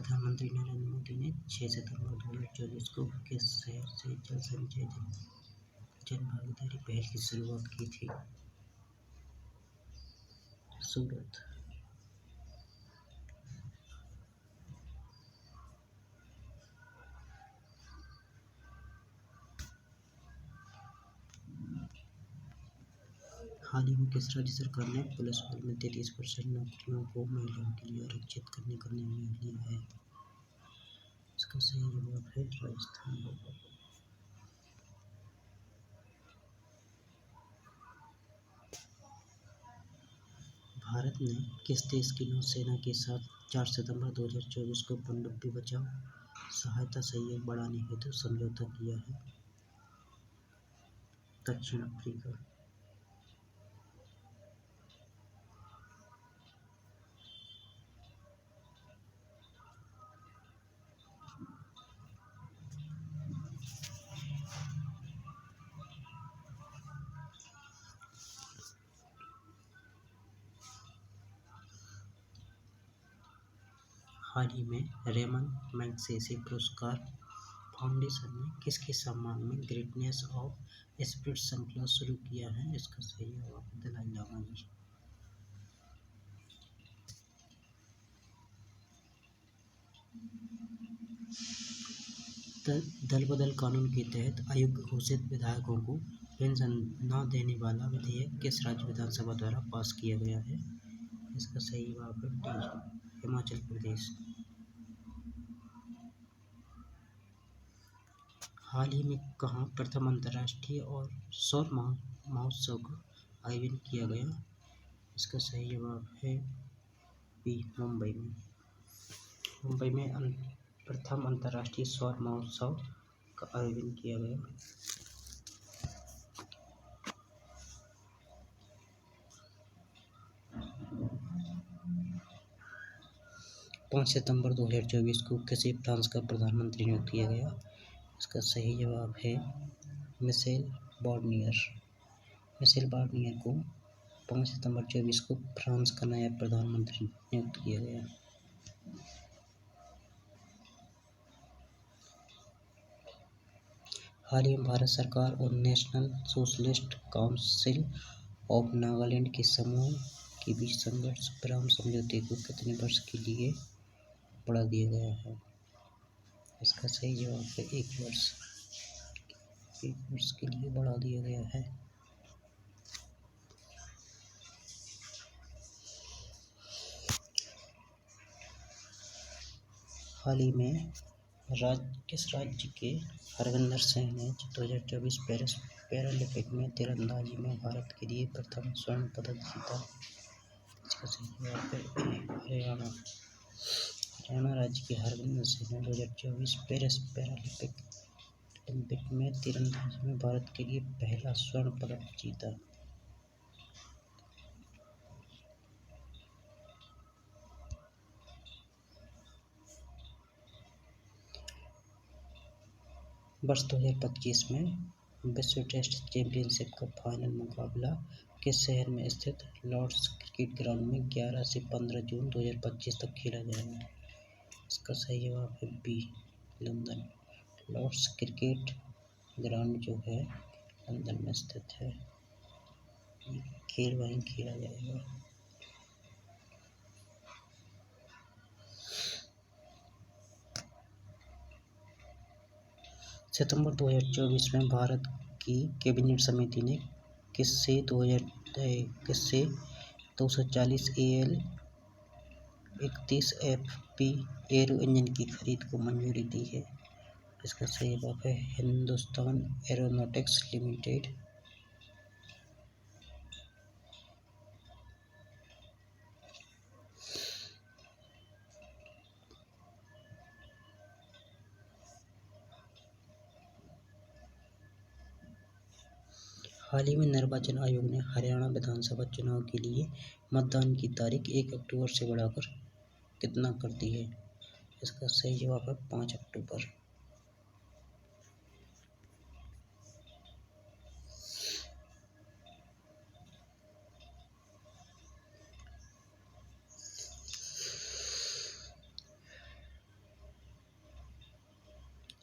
प्रधानमंत्री नरेंद्र मोदी ने 6 सितंबर 2024 को किस शहर से जल संचय जन भागीदारी पहल की शुरुआत की थी? सूरत। हाल ही में किस राज्य सरकार ने पुलिस बल में 33% नौकरियों को महिलाओं के लिए आरक्षित करने का निर्णय लिया है? इसका सही जवाब है राजस्थान। भारत ने किस देश की नौसेना के साथ 4 सितंबर 2024 को पनडुब्बी बचाव सहायता सहयोग बढ़ाने हेतु समझौता किया है? दक्षिण अफ्रीका। हाल ही में रेमन मैगसेसे पुरस्कार फाउंडेशन ने किसके सम्मान में ग्रेटनेस ऑफ स्पिरिट श्रृंखला शुरू किया है? इसका सही जवाब दलाई लामा जी। दल बदल कानून के तहत अयोग्य घोषित विधायकों को पेंशन न देने वाला विधेयक किस राज्य विधानसभा द्वारा पास किया गया है? इसका सही जवाब है डी, हिमाचल प्रदेश। हाल ही में कहाँ प्रथम अंतर्राष्ट्रीय और सौर महोत्सव का आयोजन किया गया? इसका सही जवाब है बी, मुंबई में। मुंबई में प्रथम अंतर्राष्ट्रीय सौर महोत्सव का आयोजन किया गया। 5 सितंबर 2024 को किसे फ्रांस का प्रधानमंत्री नियुक्त किया गया? इसका सही जवाब है मिशेल बार्नियर। मिशेल बार्नियर को 5 सितंबर 2024 को फ्रांस का नया प्रधानमंत्री नियुक्त किया गया। हाल ही में भारत सरकार और national socialist council of Nagaland के समूह के बीच संघर्ष विराम समझौते को कितने वर्ष के लिए बढ़ा दिया गया है? इसका सही जवाब है 1 वर्ष। 1 वर्ष के लिए बढ़ा दिया गया है। हाल ही में किस राज्य के हरविंदर सिंह ने 2024 पेरिस पैरालंपिक में तीरंदाजी में भारत के लिए प्रथम स्वर्ण पदक जीता? इसका सही जवाब है हरियाणा। हरियाणा राज्य के हरविंदर सिंह ने 2024 पेरिस पैरालंपिक में तीरंदाजी में भारत के लिए पहला स्वर्ण पदक जीता। वर्ष 2025 में विश्व टेस्ट चैंपियनशिप का फाइनल मुकाबला किस शहर में स्थित लॉर्ड्स क्रिकेट ग्राउंड में 11 से 15 जून 2025 तक खेला जाएगा? इसका सही जवाब है B, London. Lord's cricket ground जो है लंदन में स्थित है। खेल वहीं खेला जाएगा। सितंबर 2024 में भारत की कैबिनेट समिति ने किससे 240 AL 31 FP एरो इंजन की खरीद को मंजूरी दी है? इसका सही जवाब है हिंदुस्तान एरोनॉटिक्स लिमिटेड। हाल ही में निर्वाचन आयोग ने हरियाणा विधानसभा चुनाव के लिए मतदान की तारीख 1 अक्टूबर से बढ़ाकर कितना कर दी है? इसका सही जवाब है 5 अक्टूबर।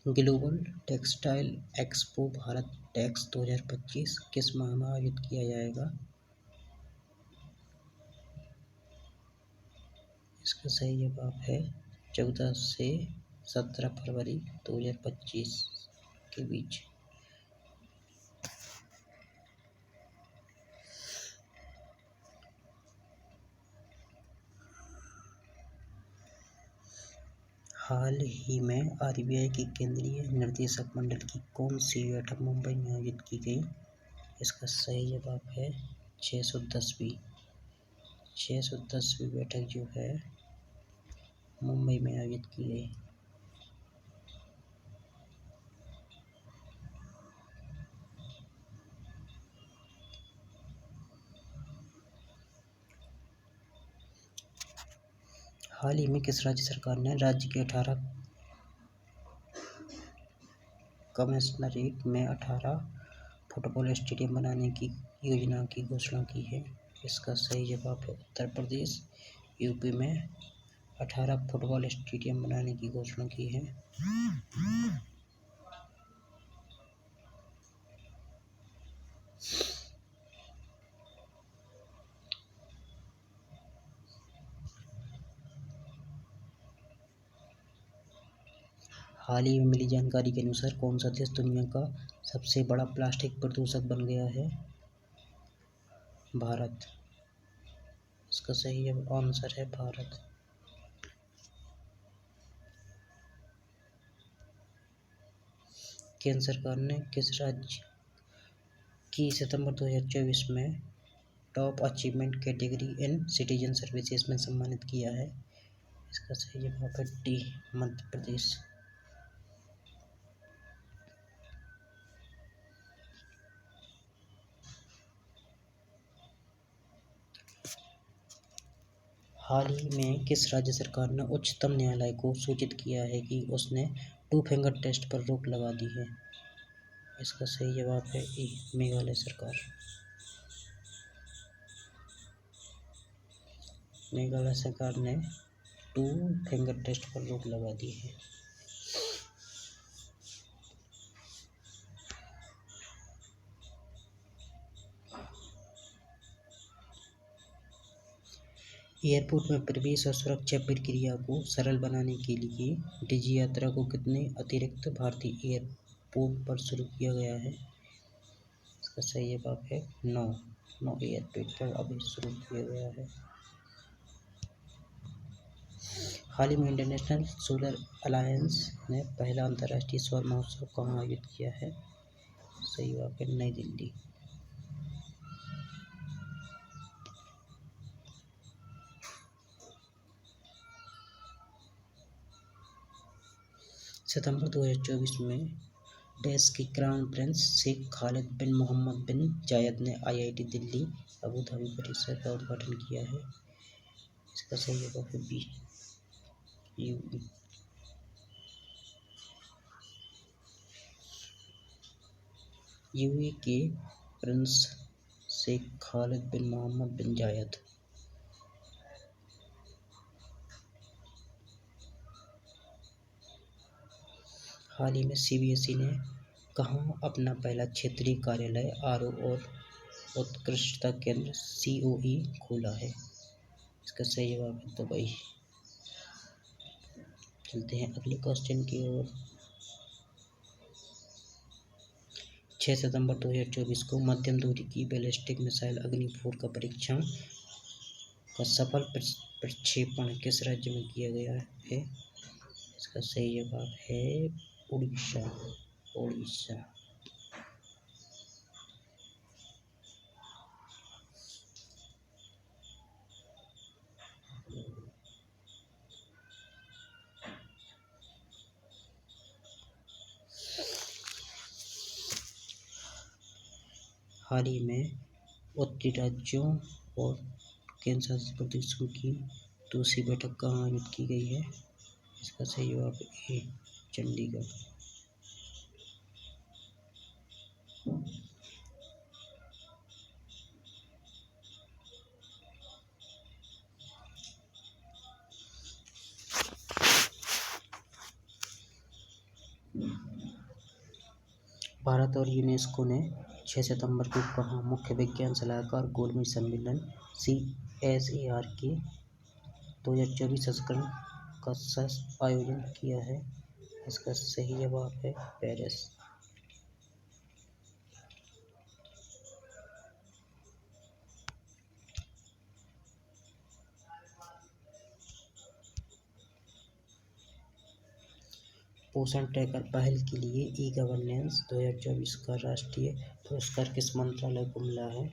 Global textile expo Bharat Tex 2025 किस माह में आयोजित किया जाएगा? इसका सही जवाब है 14 से 17 फरवरी 2025 के बीच। हाल ही में आरबीआई की केंद्रीय निर्देशक मंडल की कौन सी बैठक मुंबई में आयोजित की गई? इसका सही जवाब है 610वीं बैठक जो है मुंबई में आयोजित की गई। हाल ही में किस राज्य सरकार ने राज्य के 18 कमिश्नरेट में 18 फुटबॉल स्टेडियम बनाने की योजना की घोषणा की है? इसका सही जवाब है उत्तर प्रदेश। यूपी में 18 फुटबॉल स्टेडियम बनाने की घोषणा की है। हाल ही में मिली जानकारी के अनुसार कौन सा देश दुनिया का सबसे बड़ा प्लास्टिक प्रदूषक बन गया है? भारत। इसका सही आंसर है भारत। केंद्र सरकार ने किस राज्य की सितंबर 2024 में टॉप अचीवमेंट कैटेगरी इन सिटीजन सर्विसेज में सम्मानित किया है? इसका सही जवाब है डी, मध्य प्रदेश। हाल ही में किस राज्य सरकार ने उच्चतम न्यायालय को सूचित किया है कि उसने टू फिंगर टेस्ट पर रोक लगा दी है? इसका सही जवाब है ए, मेघालय सरकार। मेघालय सरकार ने टू फिंगर टेस्ट पर रोक लगा दी है। एयरपोर्ट में प्रवेश और सुरक्षा प्रक्रिया को सरल बनाने के लिए डिजी यात्रा को कितने अतिरिक्त भारतीय एयरपोर्ट पर शुरू किया गया है? इसका सही जवाब है 9 एयरपोर्ट पर अभी शुरू किया गया है। हाल ही में इंटरनेशनल सोलर अलायंस ने पहला अंतर्राष्ट्रीय सौर महोत्सव कहाँ आयोजित किया है? सही जवाब है नई दिल्ली। सितंबर 2024 में देश के क्राउन प्रिंस शेख खालिद बिन मोहम्मद बिन जायद ने आईआईटी दिल्ली अबू धाबी परिसर का उद्घाटन किया है। इसका सही जवाब है बी, यूएई के प्रिंस शेख खालिद बिन मोहम्मद बिन जायद। हाल ही में सीबीएसई ने कहाँ अपना पहला क्षेत्रीय कार्यालय आरओ और उत्कृष्टता केंद्र सीओई खोला है? इसका सही जवाब है दुबई। चलते हैं अगले क्वेश्चन की ओर। 6 सितंबर 2024 को मध्यम दूरी की बैलिस्टिक मिसाइल अग्नि-4 का परीक्षण का सफल प्रक्षेपण किस राज्य में किया गया है? इसका सही जवाब है उड़ीसा। हाल ही में उत्तरी राज्यों और केंद्र शासित प्रदेशों की दूसरी बैठक कहाँ आयोजित की गई है? इसका सही जवाब है चंडीगढ़। भारत और यूनेस्को ने 6 सितंबर को कहा मुख्य विज्ञान सलाहकार गोलमेज सम्मेलन CSAR के 2024 संस्करण का आयोजन किया है। इसका सही जवाब है पेरिस। पोषण ट्रैकर पहल के लिए ई-गवर्नेंस 2024 का राष्ट्रीय पुरस्कार किस मंत्रालय को मिला है?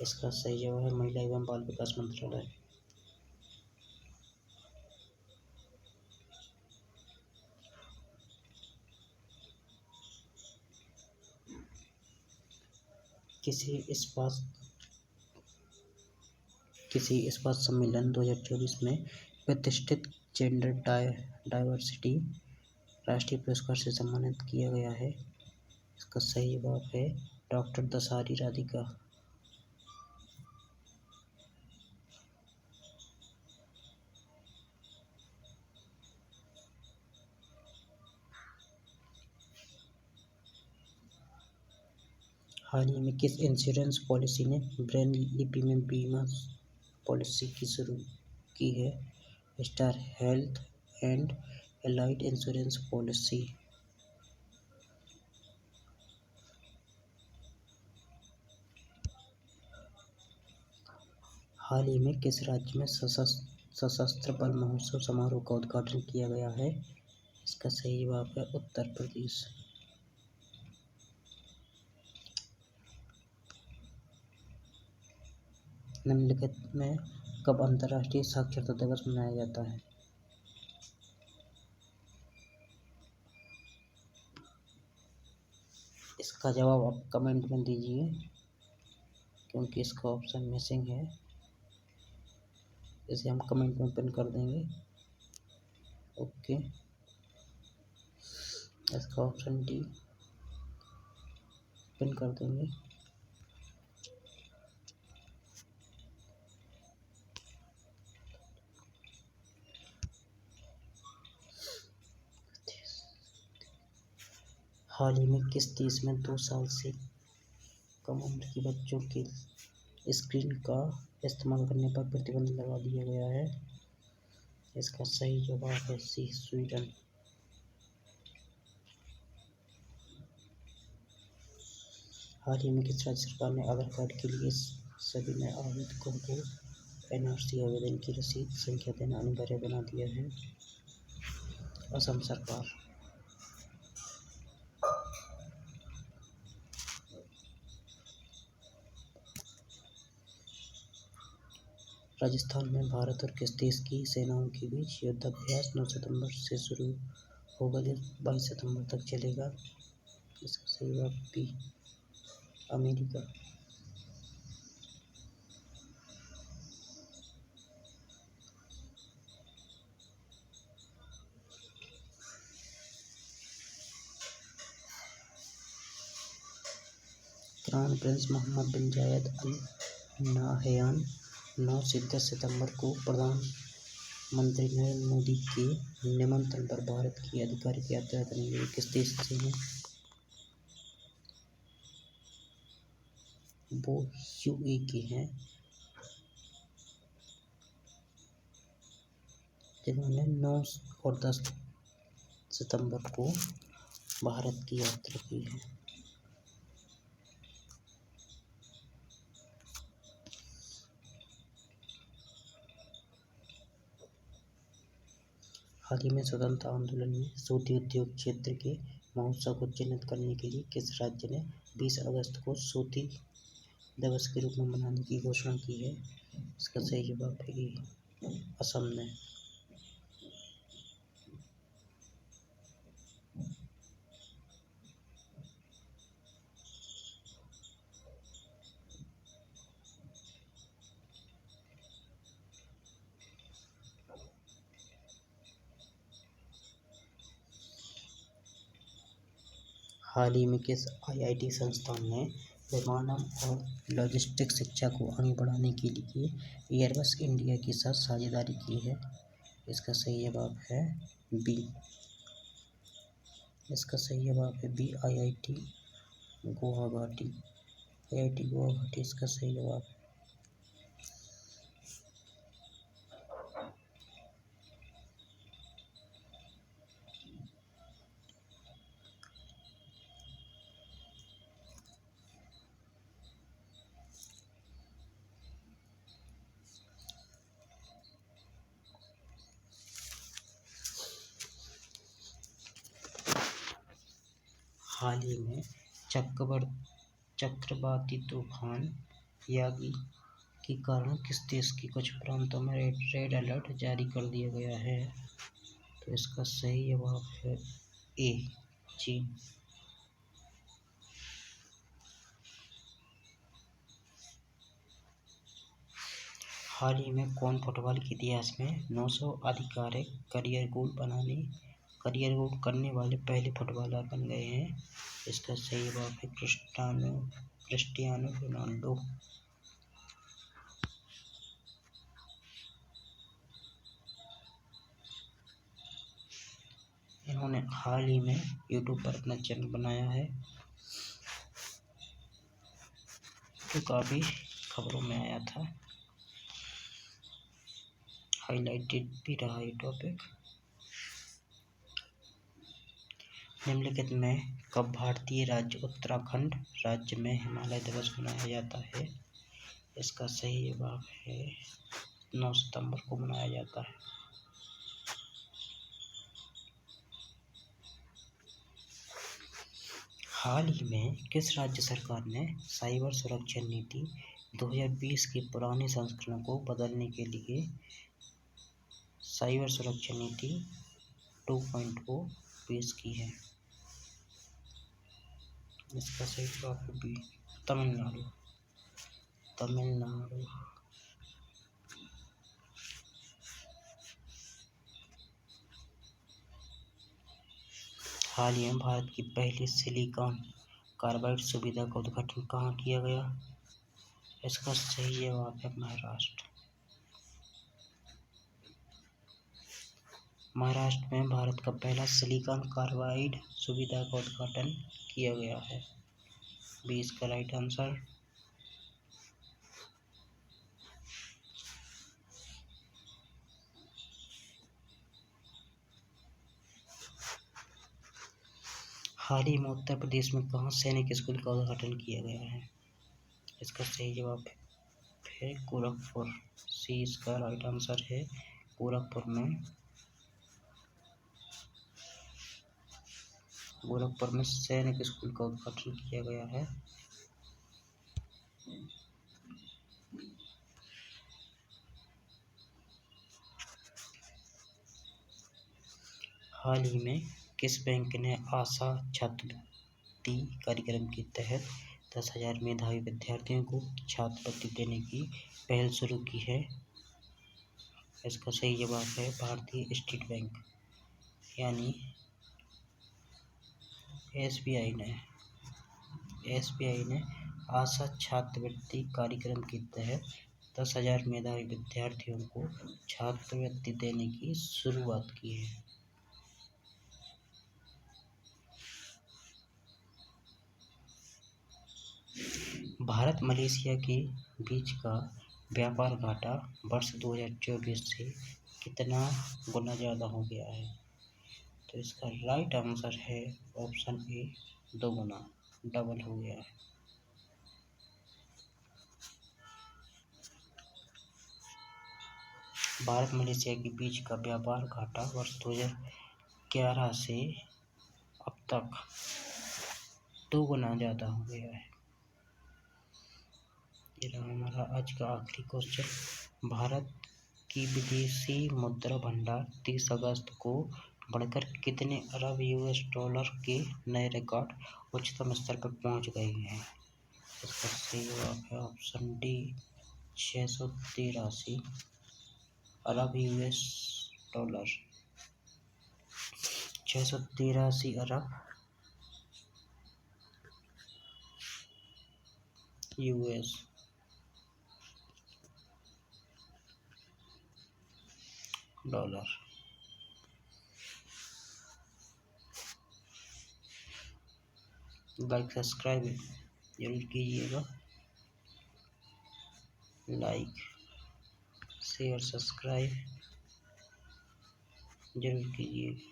इसका सही जवाब है महिला एवं बाल विकास मंत्रालय। किसी इस्पात सम्मेलन 2024 में प्रतिष्ठित जेंडर डाइवर्सिटी राष्ट्रीय पुरस्कार से सम्मानित किया गया है। इसका सही जवाब है डॉक्टर दसारी राधिका। हाल ही में किस इंश्योरेंस पॉलिसी ने ब्रेन लिपि में बीमा पॉलिसी की शुरू की है? Star Health and Allied Insurance policy. हाल ही में किस राज्य में सशस्त्र बल महोत्सव समारोह का उद्घाटन किया गया है? इसका सही जवाब है उत्तर प्रदेश। निम्नलिखित में कब अंतर्राष्ट्रीय साक्षरता दिवस मनाया जाता है? इसका जवाब आप कमेंट में दीजिए क्योंकि इसका ऑप्शन मिसिंग है। इसे हम कमेंट में पिन कर देंगे। ओके, इसका ऑप्शन डी पिन कर देंगे। हाल ही में किस देश में 2 साल से कम उम्र के बच्चों के स्क्रीन का इस्तेमाल करने पर प्रतिबंध लगा दिया गया है? इसका सही जवाब है सी, स्वीडन। हाल ही में किस राज्य सरकार ने आधार कार्ड के लिए सभी नए आवेदकों को NRC आवेदन की रसीद संख्या देना अनिवार्य बना दिया है? असम सरकार। राजस्थान में भारत और किस देश की सेनाओं के बीच युद्धाभ्यास 9 सितंबर से शुरू होगा जो 22 सितंबर तक चलेगा? इसका सही जवाब B, America. Crown prince Mohammed bin Zayed Al Nahyan 9 से 10 सितंबर को प्रधानमंत्री नरेंद्र मोदी के निमंत्रण पर भारत की आधिकारिक यात्रा करेंगे। किस देश से हैं? वो UAE के हैं, जिन्होंने 9 और 10 सितंबर को भारत की यात्रा की है। हाल ही में स्वतंत्रता आंदोलन में सूती उद्योग क्षेत्र के महोत्सव को चिन्हित करने के लिए किस राज्य ने 20 अगस्त को सूती दिवस के रूप में मनाने की घोषणा की है? इसका सही जवाब है असम ने। हाल ही में किस IIT संस्थान ने विमानन और लॉजिस्टिक्स शिक्षा को आगे बढ़ाने के लिए एयरबस इंडिया के साथ साझेदारी की है? इसका सही जवाब है बी। इसका सही जवाब है B, IIT Guwahati, IIT Guwahati इसका सही जवाब है। हाल ही में चक्रवाती तूफान यागी के कारण किस देश के कुछ प्रांतों में रेड अलर्ट जारी कर दिया गया है? तो इसका सही जवाब है ए, चीन। हाल ही में कौन फुटबॉल के इतिहास में 900 आधिकारिक करियर गोल करने वाले पहले फुटबॉलर बन गए हैं? इसका सही जवाब है क्रिस्टियानो रोनाल्डो। इन्होंने हाल ही में यूट्यूब पर अपना चैनल बनाया है, जो काफ़ी खबरों में आया था, हाईलाइटेड भी रहा ये टॉपिक। निम्नलिखित में कब भारतीय राज्य उत्तराखंड राज्य में हिमालय दिवस मनाया जाता है? इसका सही जवाब है 9 सितंबर को मनाया जाता है। हाल ही में किस राज्य सरकार ने साइबर सुरक्षा नीति 2020 के पुराने संस्करण को बदलने के लिए साइबर सुरक्षा नीति 2.0 पेश की है? इसका सही जवाब है बी, तमिलनाडु। हाल ही में भारत की पहली सिलिकॉन कार्बाइड सुविधा का उद्घाटन कहाँ किया गया? इसका सही जवाब है महाराष्ट्र। महाराष्ट्र में भारत का पहला सिलिकॉन कार्बाइड सुविधा का उद्घाटन किया गया है। 20 का राइट आंसर। हाल ही में उत्तर प्रदेश में कहाँ सैनिक स्कूल का उद्घाटन किया गया है? इसका सही जवाब है गोरखपुर। सी इसका राइट आंसर है। गोरखपुर में सैनिक स्कूल का उद्घाटन किया गया है। हाल ही में किस बैंक ने आशा छात्रवृत्ति कार्यक्रम के तहत 10,000 मेधावी विद्यार्थियों को छात्रवृत्ति देने की पहल शुरू की है? इसका सही जवाब है भारतीय स्टेट बैंक यानी SBI ने आशा छात्रवृत्ति कार्यक्रम के तहत 10,000 मेधावी विद्यार्थियों को छात्रवृत्ति देने की शुरुआत की है। भारत मलेशिया के बीच का व्यापार घाटा वर्ष 2024 से कितना गुना ज़्यादा हो गया है? तो इसका राइट आंसर है ऑप्शन ए, 2 गुना, डबल हो गया है। भारत मलेशिया के बीच का व्यापार घाटा वर्ष 2011 से अब तक 2 गुना ज़्यादा हो गया है। ये रहा हमारा आज का आखिरी क्वेश्चन। भारत की विदेशी मुद्रा भंडार 30 अगस्त को बढ़कर कितने अरब $US के नए रिकॉर्ड उच्चतम स्तर पर पहुंच गए हैं? इसका सही जवाब है ऑप्शन डी, 683 अरब $US, 683 अरब US डॉलर। लाइक सब्सक्राइब जरूर कीजिएगा। लाइक शेयर सब्सक्राइब जरूर कीजिएगा।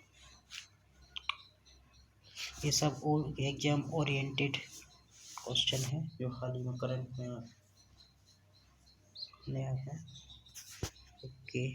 ये सब और एग्जाम ओरिएंटेड क्वेश्चन है जो हाल ही में करंट में नया है। ओके।